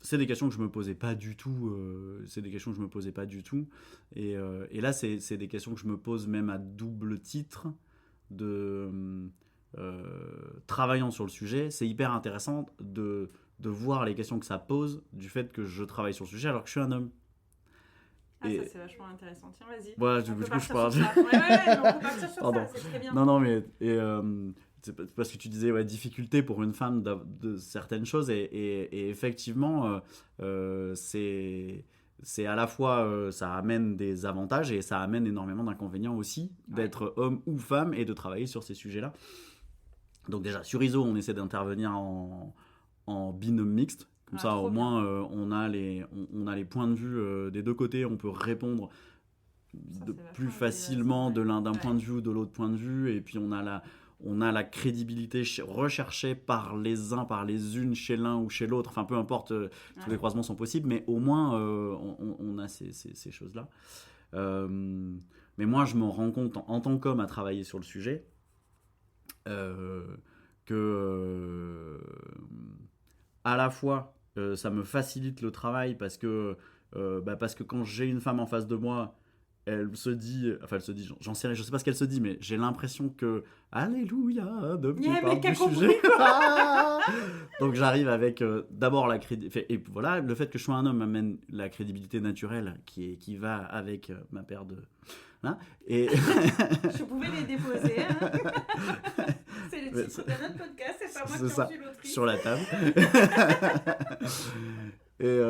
c'est des questions que je me posais pas du tout. Et là, c'est des questions que je me pose même à double titre. travaillant sur le sujet, c'est hyper intéressant de voir les questions que ça pose du fait que je travaille sur le sujet alors que je suis un homme. Ça c'est vachement intéressant. Tiens, vas-y. Voilà, du coup, je parle. Ouais, on peut partir sur ça, c'est très bien. Non, mais c'est parce que tu disais difficulté pour une femme de certaines choses et effectivement, c'est à la fois ça amène des avantages et ça amène énormément d'inconvénients aussi d'être homme ou femme et de travailler sur ces sujets-là. Donc déjà, sur ISO, on essaie d'intervenir en binôme mixte. Comme ça, au moins, on a les points de vue des deux côtés. On peut répondre plus facilement d'un point de vue ou de l'autre point de vue. Et puis, on a la crédibilité recherchée par les uns, par les unes, chez l'un ou chez l'autre. Enfin, peu importe, tous les croisements sont possibles. Mais au moins, on a ces choses-là. Mais moi, je me rends compte, en tant qu'homme à travailler sur le sujet, que à la fois ça me facilite le travail parce que quand j'ai une femme en face de moi, elle se dit, j'en sais rien, je sais pas ce qu'elle se dit, mais j'ai l'impression que alléluia, un homme qui parle du sujet. Donc j'arrive avec d'abord la crédibilité, et voilà, le fait que je sois un homme m'amène la crédibilité naturelle qui va avec ma paire de et je pouvais les déposer. C'est le titre de notre podcast, c'est pas moi qui en suis l'autrice. Sur la table. Et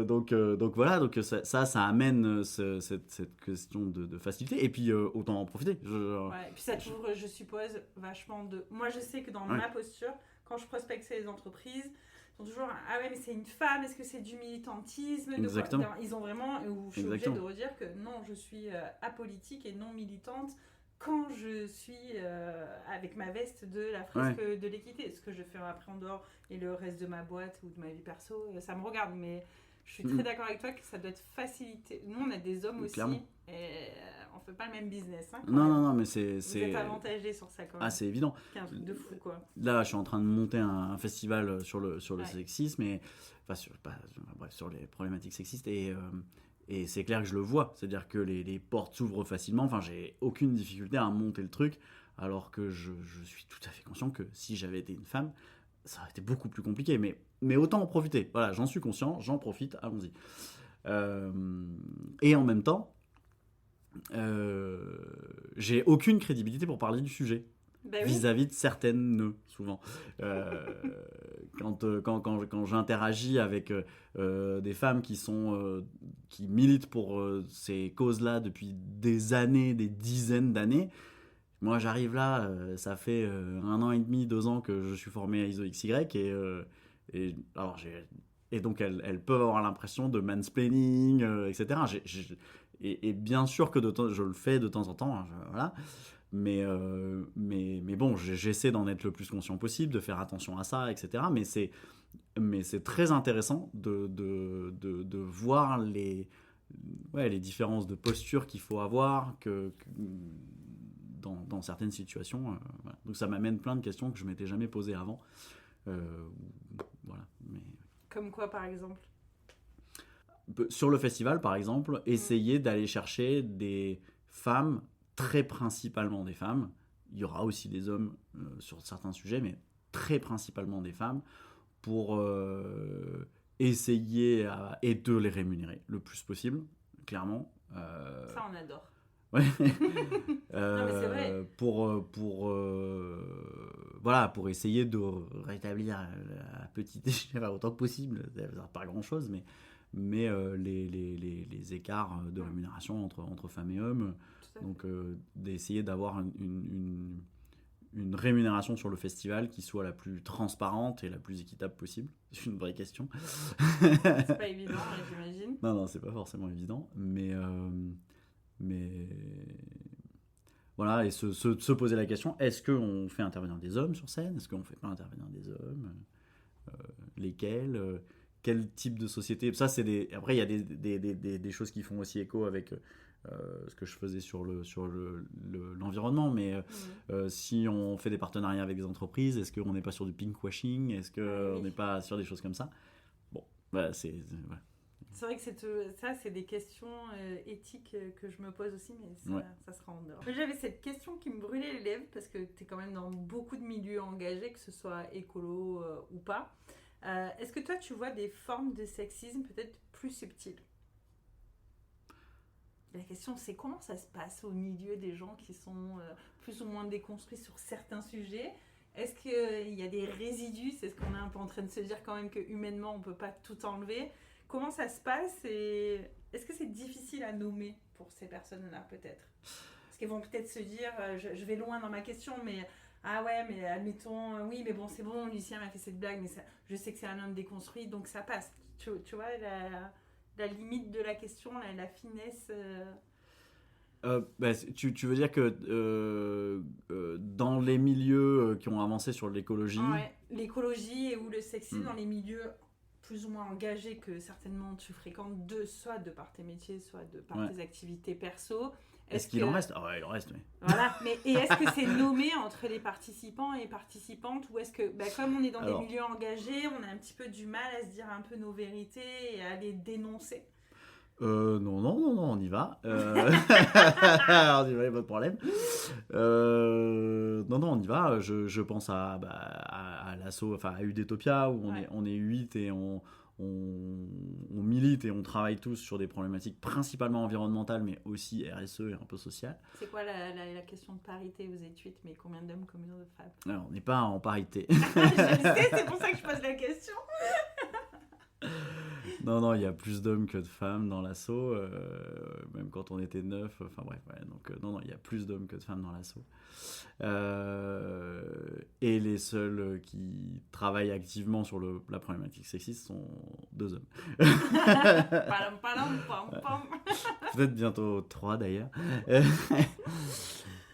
donc voilà, donc ça amène cette question de facilité, et puis autant en profiter. Et puis ça toujours, je suppose, vachement de... Moi je sais que dans ma posture, quand je prospecte les entreprises, ils sont toujours mais c'est une femme, est-ce que c'est du militantisme? Exactement. Ils ont vraiment, où je suis obligée de redire que non, je suis apolitique et non militante quand je suis avec ma veste de la fresque de l'équité. Ce que je fais après en dehors et le reste de ma boîte ou de ma vie perso, ça me regarde, mais je suis très d'accord avec toi que ça doit être facilité. Nous on a des hommes aussi, clairement. Et on fait pas le même business. Non, mais c'est... Vous êtes avantagés sur ça quand même. C'est évident. C'est un truc de fou, quoi. Là, je suis en train de monter un festival sur le sexisme, sur les problématiques sexistes, et c'est clair que je le vois. C'est-à-dire que les portes s'ouvrent facilement. Enfin, j'ai aucune difficulté à monter le truc, alors que je suis tout à fait conscient que si j'avais été une femme, ça aurait été beaucoup plus compliqué. Mais autant en profiter. Voilà, j'en suis conscient, j'en profite, allons-y. Et en même temps, j'ai aucune crédibilité pour parler du sujet vis-à-vis de certaines nœuds, souvent. Quand j'interagis avec des femmes qui militent pour ces causes-là depuis des années, des dizaines d'années, moi j'arrive là, ça fait 1 an et demi, 2 ans que je suis formé à ISO XY, et donc elles peuvent avoir l'impression de mansplaining, etc. Et bien sûr que je le fais de temps en temps, voilà. Mais bon, j'essaie d'en être le plus conscient possible, de faire attention à ça, etc. Mais c'est très intéressant de voir les différences de posture qu'il faut avoir dans certaines situations. Voilà. Donc ça m'amène plein de questions que je ne m'étais jamais posées avant. Voilà. Comme quoi, par exemple ? Sur le festival, par exemple, essayer d'aller chercher des femmes, très principalement des femmes. Il y aura aussi des hommes sur certains sujets, mais très principalement des femmes, pour essayer et de les rémunérer le plus possible, clairement. Ça, on adore. Ouais. Non, mais c'est vrai. Pour essayer de rétablir à petite échelle autant que possible, pas grand chose, mais les écarts de rémunération entre femmes et hommes, donc d'essayer d'avoir une rémunération sur le festival qui soit la plus transparente et la plus équitable possible. C'est une vraie question. C'est pas évident, j'imagine. Non, c'est pas forcément évident, mais voilà, et se poser la question, est-ce qu'on fait intervenir des hommes sur scène ? Est-ce qu'on fait pas intervenir des hommes ? Lesquels ? Quel type de société ? Ça, après, il y a des choses qui font aussi écho avec ce que je faisais sur l'environnement, mais si on fait des partenariats avec des entreprises, est-ce qu'on n'est pas sur du pinkwashing ? Est-ce qu'on n'est pas sur des choses comme ça ? Bon, voilà, C'est C'est vrai que ça, c'est des questions éthiques que je me pose aussi, mais ça sera en dehors. J'avais cette question qui me brûlait les lèvres, parce que tu es quand même dans beaucoup de milieux engagés, que ce soit écolo ou pas. Est-ce que toi, tu vois des formes de sexisme peut-être plus subtiles ? La question, c'est comment ça se passe au milieu des gens qui sont plus ou moins déconstruits sur certains sujets ? Est-ce qu'il y a des résidus ? C'est ce qu'on est un peu en train de se dire quand même, que humainement, on ne peut pas tout enlever. Comment ça se passe et est-ce que c'est difficile à nommer pour ces personnes-là, peut-être ? Parce qu'ils vont peut-être se dire, je vais loin dans ma question, mais ah ouais, mais admettons, oui, mais bon, c'est bon, Lucien m'a fait cette blague, mais ça, je sais que c'est un homme déconstruit, donc ça passe. Tu vois, la limite de la question, la finesse... tu veux dire que dans les milieux qui ont avancé sur l'écologie... Ouais, l'écologie et ou le sexisme dans les milieux plus ou moins engagés que certainement tu fréquentes, soit de par tes métiers, soit de par tes activités perso. Est-ce qu'il en reste ? Ah ouais, il en reste, oui. Voilà, mais et est-ce que c'est nommé entre les participants et participantes, ou est-ce que, comme on est dans des milieux engagés, on a un petit peu du mal à se dire un peu nos vérités et à les dénoncer ? Non, on y va. On y va, il n'y a pas de problème. Non, on y va. Je pense à l'asso, enfin à Udetopia, où on est 8 et on milite et on travaille tous sur des problématiques principalement environnementales, mais aussi RSE et un peu sociales. C'est quoi la question de parité ? Vous êtes 8, mais combien d'hommes, combien de femmes ? Alors, on n'est pas en parité. Je le sais, c'est pour ça que je pose la question. Non, il y a plus d'hommes que de femmes dans l'asso, même quand on était 9, enfin bref, donc non, il y a plus d'hommes que de femmes dans l'asso. Et les seuls qui travaillent activement sur la problématique sexiste sont 2 hommes. Peut-être bientôt 3 d'ailleurs.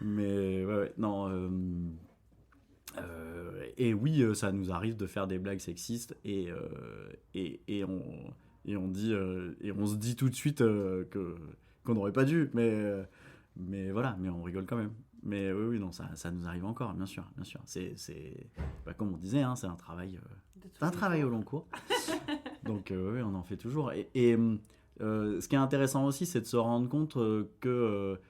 Mais non... et oui, ça nous arrive de faire des blagues sexistes et on dit et on se dit tout de suite qu'on n'aurait pas dû, mais voilà, mais on rigole quand même. Mais oui, non, ça nous arrive encore, bien sûr. C'est comme on disait, hein, c'est un travail au long cours. Donc oui, on en fait toujours. Et ce qui est intéressant aussi, c'est de se rendre compte que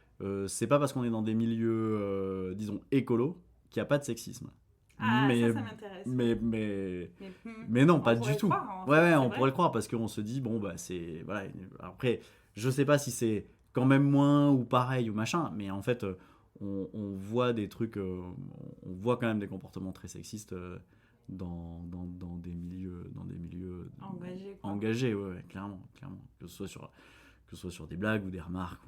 c'est pas parce qu'on est dans des milieux, disons, écolos, qu'il n'y a pas de sexisme. Ah, ça m'intéresse. Mais non, pas du tout. Croire, on pourrait le croire parce qu'on se dit, bon, bah, c'est. Voilà. Après, je sais pas si c'est quand même moins ou pareil ou machin, mais en fait, on voit des trucs. On voit quand même des comportements très sexistes dans des milieux. Engagés, ouais, clairement. Que ce soit sur des blagues ou des remarques.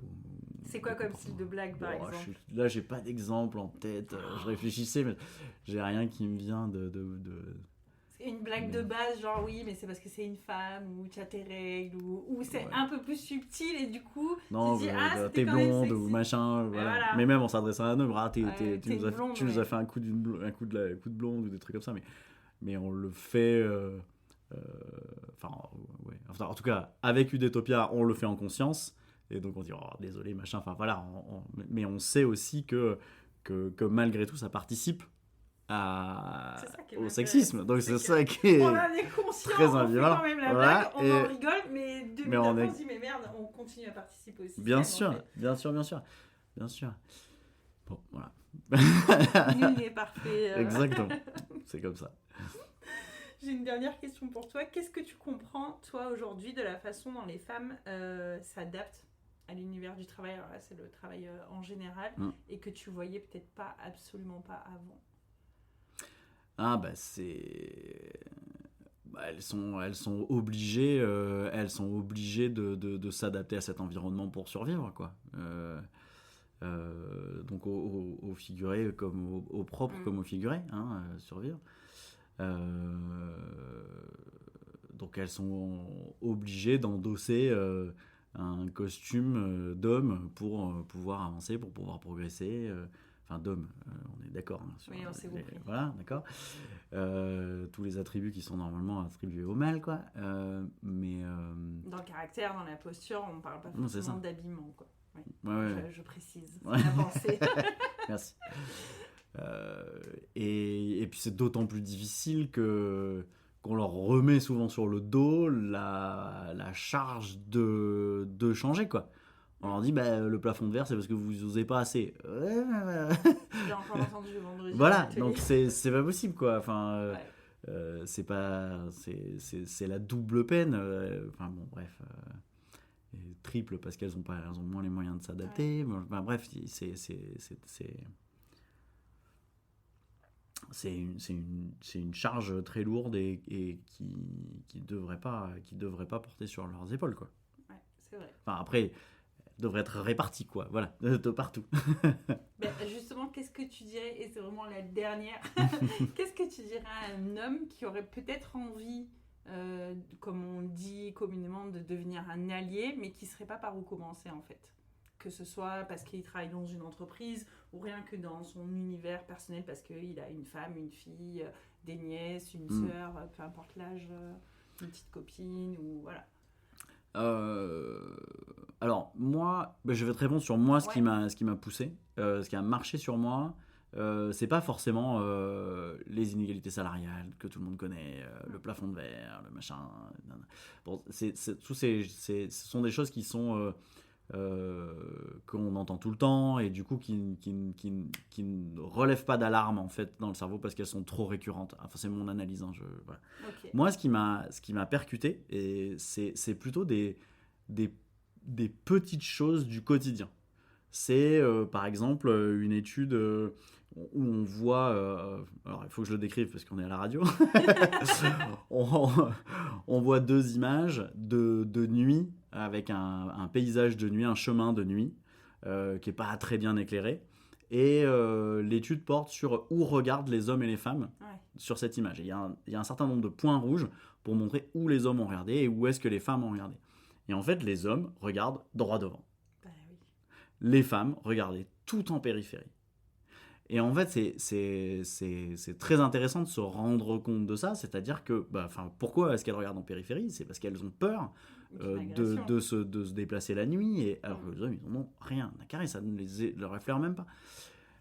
C'est quoi comme style de blague, par exemple ? Là, j'ai pas d'exemple en tête. Je réfléchissais, mais j'ai rien qui me vient de... Une blague de base, genre oui, mais c'est parce que c'est une femme, ou tu as tes règles, ou c'est un peu plus subtil, et du coup, non, tu dis, t'es blonde, ou machin, voilà. Mais même en s'adressant à un homme, tu nous as fait un coup de blonde, ou des trucs comme ça, mais on le fait... en tout cas, avec Udetopia, on le fait en conscience, et donc on dit désolé, machin, enfin voilà, mais on sait aussi que malgré tout, ça participe au sexisme. Donc c'est ça qui est on en est conscient, très on fait quand même la blague, on en rigole, mais 2 minutes après on se dit mais merde, on continue à participer aussi. Bien sûr. Bon, voilà. Nul n'est parfait. Exactement, c'est comme ça. J'ai une dernière question pour toi. Qu'est-ce que tu comprends, toi, aujourd'hui, de la façon dont les femmes s'adaptent à l'univers du travail ? Alors là, c'est le travail en général, et que tu voyais peut-être pas, absolument pas avant. Ah, bah c'est... elles sont obligées de s'adapter à cet environnement pour survivre, quoi. Donc au figuré comme au propre comme au figuré, hein, survivre. Donc elles sont obligées d'endosser un costume d'homme pour pouvoir avancer, pour pouvoir progresser, enfin d'homme, on est d'accord, hein, oui, on s'est compris. voilà, d'accord, tous les attributs qui sont normalement attribués au mâle, quoi, mais dans le caractère, dans la posture, on parle pas forcément d'habillement, quoi. Oui. Ouais. Je précise, c'est la pensée. Merci. Et puis c'est d'autant plus difficile que qu'on leur remet souvent sur le dos la charge de changer, quoi. On leur dit, le plafond de verre, c'est parce que vous n'osez pas assez. J'ai encore entendu vendredi. Voilà, donc c'est pas possible, quoi. Enfin, Ouais. c'est pas, c'est la double peine. Enfin bon, bref, et triple parce qu'elles ont moins les moyens de s'adapter. Ouais. Enfin, bref, c'est une charge très lourde et qui devrait pas porter sur leurs épaules, quoi. Ouais, c'est vrai. Enfin, après, devrait être répartie, quoi. Voilà, de partout. Justement, qu'est-ce que tu dirais, et c'est vraiment la dernière, qu'est-ce que tu dirais à un homme qui aurait peut-être envie, comme on dit communément, de devenir un allié, mais qui ne saurait pas par où commencer, en fait? Que ce soit parce qu'il travaille dans une entreprise ou rien que dans son univers personnel, parce qu'il a une femme, une fille, des nièces, une sœur, peu importe l'âge, une petite copine, ou voilà. Alors moi, je vais te répondre sur moi ce qui m'a poussé, ce qui a marché sur moi. C'est pas forcément les inégalités salariales que tout le monde connaît, le plafond de verre, le machin. Bon, ce sont des choses qui sont qu'on entend tout le temps et du coup qui ne relèvent pas d'alarme en fait dans le cerveau parce qu'elles sont trop récurrentes. Enfin, c'est mon analyse. Voilà. Okay. Moi, ce qui m'a percuté, et c'est plutôt des petites choses du quotidien. C'est par exemple une étude où on voit, alors il faut que je le décrive parce qu'on est à la radio, on voit deux images de nuit avec un paysage de nuit, un chemin de nuit qui n'est pas très bien éclairé. Et l'étude porte sur où regardent les hommes et les femmes sur cette image. Il y a un certain nombre de points rouges pour montrer où les hommes ont regardé et où est-ce que les femmes ont regardé. Et en fait, les hommes regardent droit devant. Oui. Les femmes regardaient tout en périphérie. Et en fait, c'est très intéressant de se rendre compte de ça. C'est-à-dire que, pourquoi est-ce qu'elles regardent en périphérie ? C'est parce qu'elles ont peur de se déplacer la nuit. Et, alors que les hommes, ils n'en ont rien à carrer, ça ne leur effleure même pas.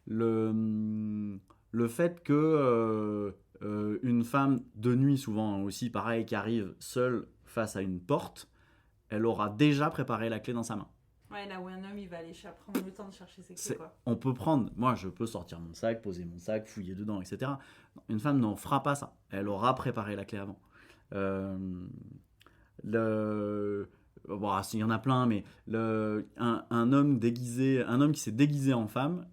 Le fait que une femme de nuit, souvent aussi pareil, qui arrive seule face à une porte, elle aura déjà préparé la clé dans sa main. Ouais, là où un homme, il va aller prendre le temps de chercher ses clés, quoi. On peut prendre, moi je peux sortir mon sac, poser mon sac, fouiller dedans, etc. Une femme n'en fera pas ça. Elle aura préparé la clé avant. Bon, il y en a plein, mais un homme qui s'est déguisé en femme,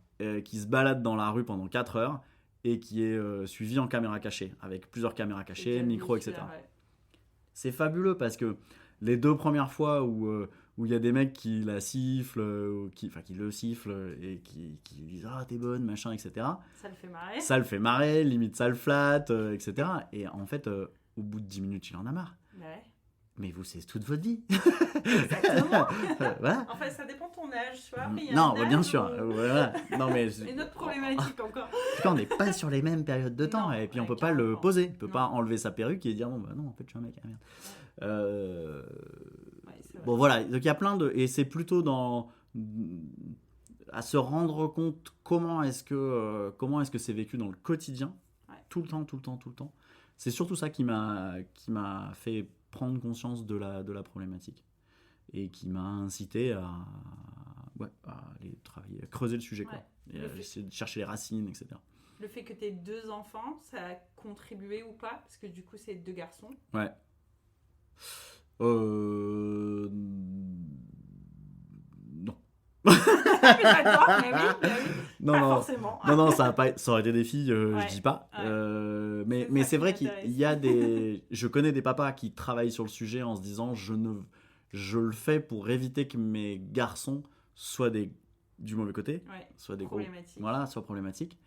qui se balade dans la rue pendant 4 heures et qui est suivi en caméra cachée, avec plusieurs caméras cachées, micros, etc. Ouais. C'est fabuleux parce que les 2 premières fois où il y a des mecs qui la sifflent, qui le sifflent et qui disent « Ah, t'es bonne, machin, etc. » Ça le fait marrer, limite ça le flatte, etc. Et en fait, au bout de 10 minutes, il en a marre. Ouais. Mais vous, c'est toute votre vie. Exactement. Voilà. Enfin, ça dépend de ton âge, tu vois. Non, bien sûr. Voilà. Non, mais une autre problématique encore. En tout cas, on n'est pas sur les mêmes périodes de temps. Et puis, on ne peut pas le poser. On ne peut pas enlever sa perruque et dire non, en fait, je suis un mec. Ah, merde. Bon, voilà. Donc, il y a plein de. Et c'est plutôt à se rendre compte comment est-ce que c'est vécu dans le quotidien, tout le temps. C'est surtout ça qui m'a fait prendre conscience de la problématique et qui m'a incité à aller travailler, à creuser le sujet, quoi, et à essayer de chercher les racines, etc. Le fait que tu aies 2 enfants, ça a contribué ou pas ? Parce que du coup, c'est 2 garçons. Ouais. Non. D'accord, mais oui. Non, forcément. Non, ça aurait été des filles, je dis pas. Mais c'est vrai qu'il y a je connais des papas qui travaillent sur le sujet en se disant je le fais pour éviter que mes garçons soient du mauvais côté, soient des gros, soient problématiques.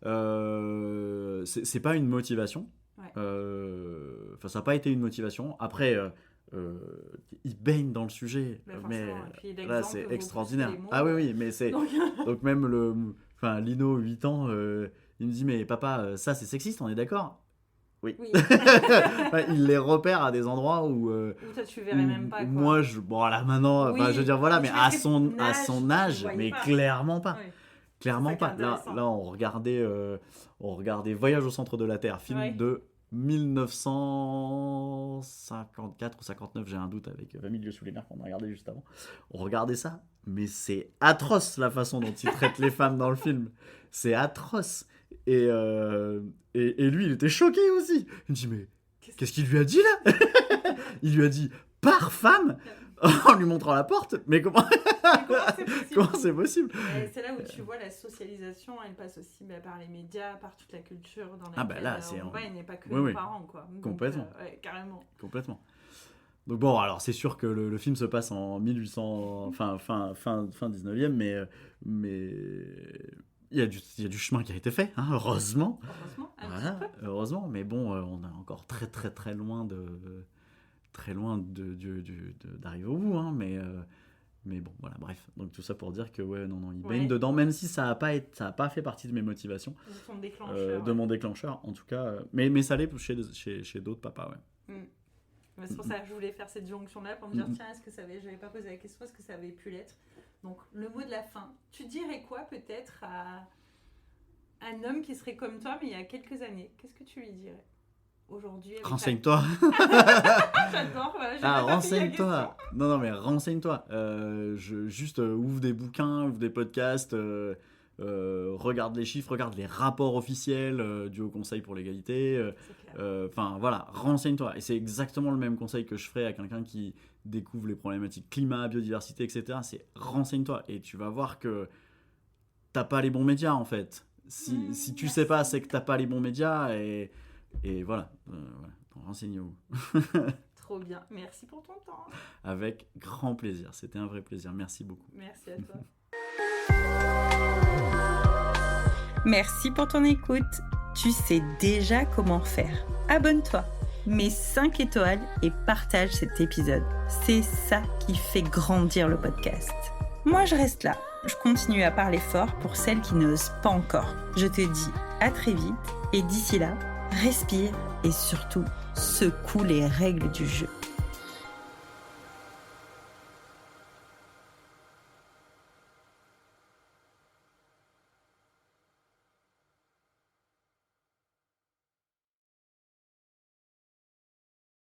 C'est pas une motivation. Ça n'a pas été une motivation. Après, ils baignent dans le sujet, mais là c'est extraordinaire. Ah oui, mais c'est donc même Lino, 8 ans, il me dit mais papa, ça c'est sexiste, on est d'accord ? Oui. Il les repère à des endroits où toi tu verrais même pas, quoi. Moi maintenant, je veux dire voilà, mais à son âge, mais pas. Clairement pas. Oui. Clairement pas. Là on regardait Voyage au centre de la Terre, film de 1954 ou 59, j'ai un doute, avec 20 000 yeux sous les mers qu'on a regardé juste avant. On regardait ça, mais c'est atroce la façon dont il traite les femmes dans le film. C'est atroce. Et lui, il était choqué aussi. Il me dit, mais qu'est-ce qu'il lui a dit là? Il lui a dit, par femme, en lui montrant la porte. Mais comment c'est possible? C'est là où tu vois la socialisation, elle passe aussi par les médias, par toute la culture dans laquelle on va, et n'est pas que nos parents, quoi. Donc, complètement. Carrément. Complètement. Donc bon, alors c'est sûr que le film se passe en 1800, fin 19e, mais il y a du chemin qui a été fait, hein, heureusement. Heureusement, mais bon, on est encore très très très loin d'arriver au bout, hein, mais bon, voilà, bref. Donc tout ça pour dire que il baigne dedans, même si ça a pas fait partie de mes motivations, de mon déclencheur, en tout cas, mais ça l'est chez d'autres papas, ouais. C'est pour ça que je voulais faire cette jonction-là pour me dire, tiens, j'avais pas posé la question, est-ce que ça avait pu l'être? Donc, le mot de la fin. Tu dirais quoi, peut-être, à un homme qui serait comme toi, mais il y a quelques années? Qu'est-ce que tu lui dirais aujourd'hui? Renseigne-toi. J'adore. Renseigne-toi. Non, mais renseigne-toi. Juste ouvre des bouquins, ouvre des podcasts, regarde les chiffres, regarde les rapports officiels du Haut Conseil pour l'égalité. Voilà, renseigne-toi. Et c'est exactement le même conseil que je ferais à quelqu'un qui découvre les problématiques climat, biodiversité, etc. C'est renseigne-toi. Et tu vas voir que t'as pas les bons médias, en fait. Si tu sais pas, c'est que t'as pas les bons médias. Et voilà. Donc, renseignez-vous. Trop bien. Merci pour ton temps. Avec grand plaisir. C'était un vrai plaisir. Merci beaucoup. Merci à toi. Merci pour ton écoute. Tu sais déjà comment faire. Abonne-toi, mets 5 étoiles et partage cet épisode. C'est ça qui fait grandir le podcast. Moi, je reste là. Je continue à parler fort pour celles qui n'osent pas encore. Je te dis à très vite et d'ici là, respire et surtout secoue les règles du jeu.